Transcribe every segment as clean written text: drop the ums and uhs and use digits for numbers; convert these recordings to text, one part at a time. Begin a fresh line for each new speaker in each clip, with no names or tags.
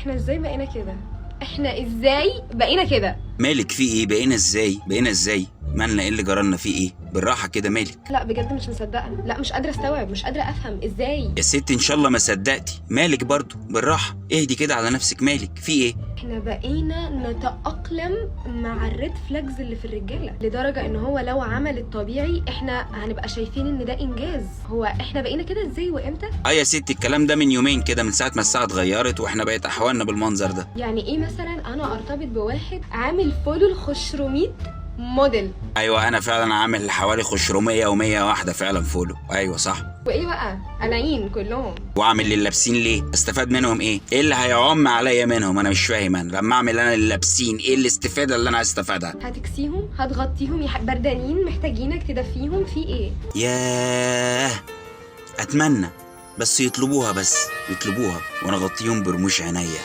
احنا ازاي بقينا كده؟ احنا ازاي بقينا كده؟
مالك في ايه؟ بقينا ازاي؟ مالنا؟ ايه اللي جرالنا؟ في ايه؟ بالراحه كده، مالك؟
لا بجد مش مصدقه، لا مش قادره استوعب، مش قادره افهم ازاي.
يا ستي ان شاء الله ما صدقتي. مالك برضو؟ بالراحه، اهدي كده على نفسك. مالك في ايه؟
احنا بقينا نتأقلم مع الريد فلاجز اللي في الرجاله، لدرجه ان هو لو عمل الطبيعي احنا هنبقى شايفين ان ده انجاز. هو احنا بقينا كده ازاي وامتى؟
يا ستي الكلام ده من يومين كده، من ساعه ما الساعه اتغيرت واحنا بقت احوالنا بالمنظر ده.
يعني ايه مثلا انا ارتبط بواحد عامل فولو ل 500 موديل؟
ايوه انا فعلا عامل حوالي 500 و101 فعلا فولو. ايوه صح.
وايه بقى؟ قلعين كلهم.
واعمل للي لابسين ليه؟ استفاد منهم ايه؟ ايه اللي هيعم عليا منهم؟ انا مش فاهم. انا لما اعمل انا اللي لابسين، ايه الاستفاده اللي انا هستفادها؟
هتكسيهم، هتغطيهم، بردانين محتاجينك تدفيهم، في ايه؟
ياه، اتمنى بس يطلبوها، وانا اغطيهم برموش عينيا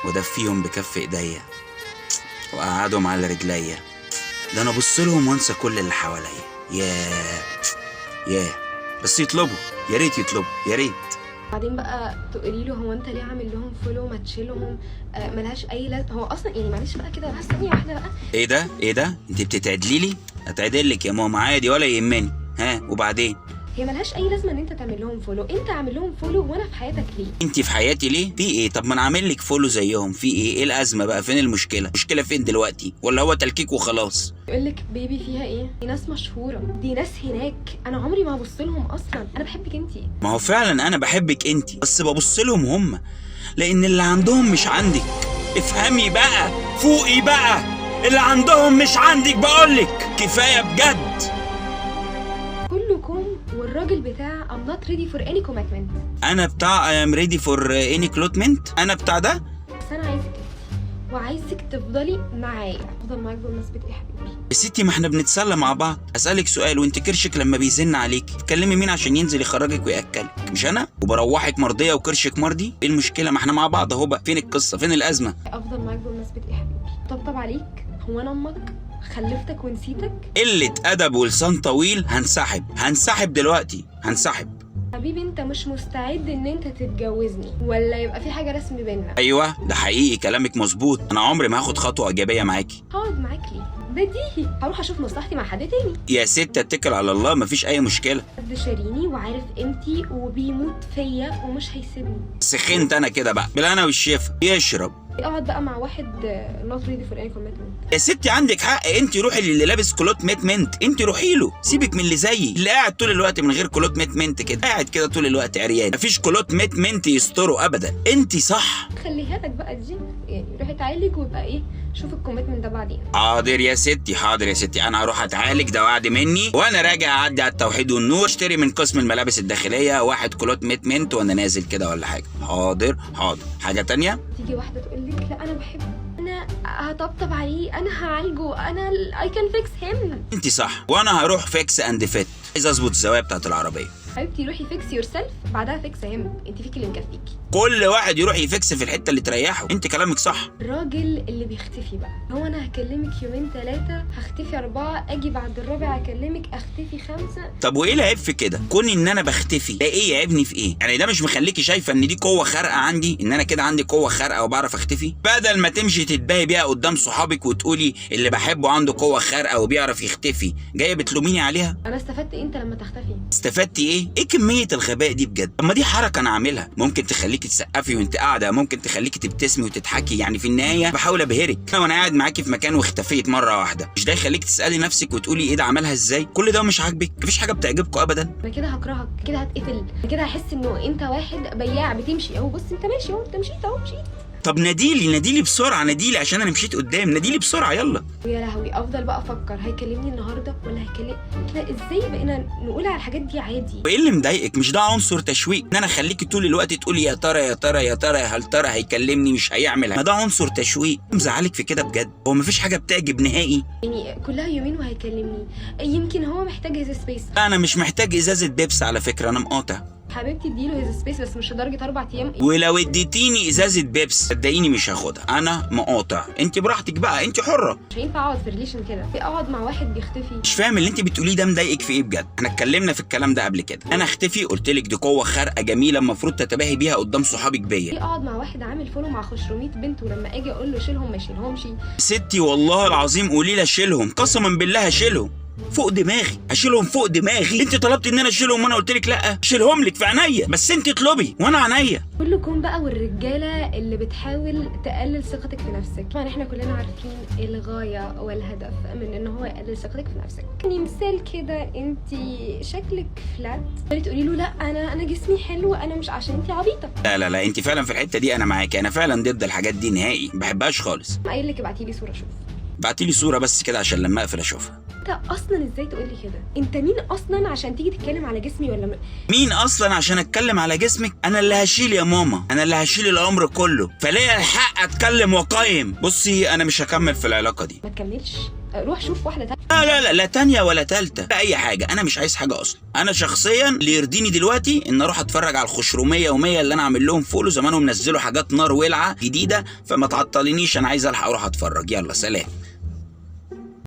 وادفيهم بكف ايديا واقعدهم على رجليا. ده انا ابص لهم وانسى كل اللي حواليا. ياه بس يطلبوا، يا ريت يطلبوا، يا ريت.
بعدين بقى تقولي له هو انت ليه عامل لهم فولو؟ ما تشيلهم، ملهاش اي لازمه. هو اصلا يعني معلش بقى كده، بس ثانيه واحده بقى.
ايه ده انت بتتعدلي لي؟ اتعدلك يا ماما عادي ولا يهمني. ها وبعدين؟
هي ملهاش اي لازمه ان انت تعمل لهم فولو. انت عامل لهم فولو وانا في حياتك ليه؟
انت في حياتي ليه؟ في ايه؟ طب ما انا عامل لك فولو زيهم. في ايه الازمه بقى؟ فين المشكله فين دلوقتي؟ ولا هو تلكيك وخلاص؟
يقول لك بيبي فيها ايه؟ دي ناس مشهوره، دي ناس هناك، انا عمري ما هبص لهم اصلا. انا بحبك انت.
ما هو فعلا انا بحبك انت، بس ببص لهم هم، لان اللي عندهم مش عندك. افهمي بقى، فوقي بقى، اللي عندهم مش عندك. بقولك كفايه بجد.
كلكم والراجل بتاع I'm not ready for any commitment.
انا بتاع I am ready for any commitment. انا بتاع ده.
بس انا عايزك انت، وعايزك تفضلي معايا. افضل معاك بمناسبه ايه يا حبيبي؟
يا ستي ما احنا بنتسلى مع بعض. اسالك سؤال، وانت كرشك لما بيزن عليك تكلمي مين عشان ينزل يخرجك وياكلك؟ مش انا؟ وبروحك مرضيه وكرشك مرضي؟ ايه المشكله؟ ما احنا مع بعض اهو. بقى فين القصه؟ فين الازمه؟
افضل معاك بمناسبه ايه يا حبيبي؟ طبطب عليك. هو انا امك خلفتك ونسيتك؟
قله ادب ولسان طويل. هنسحب دلوقتي، هنسحب.
حبيبي انت مش مستعد ان انت تتجوزني ولا يبقى في حاجه رسمي بينا؟
ايوه ده حقيقي كلامك مظبوط. انا عمري ما هاخد خطوه ايجابيه معاكي.
هقعد معاك ليه؟ بديهي هروح اشوف مصلحتي مع حد تاني.
يا ست اتكل على الله، مفيش اي مشكله.
حد شاريني وعارف قيمتي وبيموت فيا ومش هيسيبني.
سخنت انا كده بقى بالهنا والشفا. يشرب.
اقعد بقى مع واحد not ready for any commitment.
يا ستي عندك حق. انت روحي للي لابس كلوت ميت، انت روحي له. سيبك من اللي زيي اللي قاعد طول الوقت من غير كلوت ميت كده، قاعد كده طول الوقت عريان، مفيش كلوت ميت يستره ابدا. انت صح.
خليها لك بقى دي، يعني روح اتعالج ويبقى ايه، شوف الكوميتمنت ده بعدين.
حاضر يا ستي، انا هروح اتعالج، ده وعد مني. وانا راجع اعدي على التوحيد والنور، اشتري من قسم الملابس الداخليه واحد كلوت ميت وانا نازل كده ولا حاجه. حاضر. حاجه تانية؟
تيجي واحده تقول لك لا انا بحبه، انا هطبطب عليه، انا هعالجه، انا I can fix him.
انت صح، وانا هروح فيكس اند فيت. عايز اظبط الزوايا بتاعت العربيه.
حبيبتي روحي فيكس يور سيلف، بعدها فيكس هيم. انت فيكي اللي مكفيكي.
كل واحد يروح يفكس في الحته اللي تريحه. انت كلامك صح.
الراجل اللي بيختفي بقى، هو انا هكلمك يومين 3 هختفي 4، اجي بعد الرابع اكلمك اختفي 5.
طب وايه العيب في كده؟ كوني ان انا بختفي ده ايه يعيبني في ايه؟ يعني ده مش مخليكي شايفه ان دي قوه خارقه عندي؟ ان انا كده عندي قوه خارقه وبعرف اختفي؟ بدل ما تمشي تتباهي بيها قدام صحابك وتقولي اللي بحبه عنده قوه خارقه وبيعرف يختفي، جايه بتلوميني عليها.
انا استفدت انت لما تختفي؟
استفدتي ايه؟ ايه كميه الغباء دي بجد؟ طب ما دي حركه انا عاملها، ممكن تخليكي تسقفي وانت قاعده، ممكن تخليكي تبتسمي وتضحكي. يعني في النهايه بحاول ابهرك. انا وانا قاعد معاكي في مكان واختفيت مره واحده، مش ده يخليك تسالي نفسك وتقولي ايه ده عملها ازاي؟ كل ده مش عاجبك؟ مفيش حاجه بتعجبكم ابدا.
انا كده هكرهك، كده هتقتل، انا كده هحس انه انت واحد بياع بتمشي اهو. بص انت ماشي اهو، انت مشيت اهو، مشيت.
طب ناديلي بسرعه، ناديلي عشان انا مشيت قدام. ناديلي بسرعه يلا.
ويا لهوي افضل بقى افكر هيكلمني النهارده ولا هيكلم. احنا ازاي بقينا نقول على الحاجات دي عادي؟
وايه اللي مضايقك؟ مش ده عنصر تشويق ان انا اخليكي طول الوقت تقولي يا ترى يا ترى يا ترى، هل ترى هيكلمني مش هيعمل؟ ما ده عنصر تشويق. مزعلك في كده بجد؟ هو مفيش حاجه بتعجب نهائي.
يعني كلها يومين وهيكلمني، يمكن هو محتاج هيز سبيس.
انا مش محتاج ازازه بيبس على فكره، انا مقاطع.
حبيبتي اديله هيز سبيس، بس مش لدرجه 4 ايام.
ولو اديتيني ازازه بيبس صدقيني مش هاخدها، انا مقاطع. انت براحتك بقى، انت حره.
مش هينفع اقعد في ريليشن كده، اقعد مع واحد بيختفي.
مش فاهم اللي انت بتقوليه ده مضايقك في ايه بجد؟ احنا اتكلمنا في الكلام ده قبل كده. انا اختفي قلت لك دي قوه خارقه جميله المفروض تتباهي بيها قدام صحابك بيا.
اقعد مع واحد عامل فولو مع 500 بنت، ولما اجي اقول له شيلهم ما يشيلهمش.
ستي والله العظيم قولي لي اشيلهم، قسما بالله هشيلهم فوق دماغي، اشيلهم فوق دماغي. انت طلبت ان انا اشيلهم وانا قلت لك لا، اشيلهم لك في عينيا، بس انت اطلبي وانا عينيا.
كلكم بقى والرجاله اللي بتحاول تقلل ثقتك في نفسك. طبعا احنا كلنا عارفين الغايه والهدف من ان هو يقلل ثقتك في نفسك. يعني مثال كده، انت شكلك فلات تقولي له لا انا جسمي حلو، انا مش عشان انت عبيطه.
لا انت فعلا في الحته دي انا معاكي، انا فعلا ضد الحاجات دي نهائي، ما بحبهاش خالص.
قايل لك ابعتي لي صوره اشوف.
بعتي لي صوره بس كده عشان لما اقفل اشوفها.
انت اصلا ازاي تقول لي كده؟ انت مين اصلا عشان تيجي تتكلم على جسمي ولا
مين اصلا عشان اتكلم على جسمك؟ انا اللي هشيل يا ماما، انا اللي هشيل الامر كله، فليا الحق اتكلم واقيم. بصي انا مش هكمل في العلاقه دي.
ما تكملش، روح شوف واحده تانية.
لا تانية ولا تالتة، لا اي حاجه. انا مش عايز حاجه اصلا. انا شخصيا اللي يرضيني دلوقتي ان اروح اتفرج على الخشروميه ومية اللي انا عامل لهم فولو، زمانهم نزلوا حاجات نار ولعه جديده، فما تعطلينيش، انا عايز الحق اروح اتفرج. يلا سلام.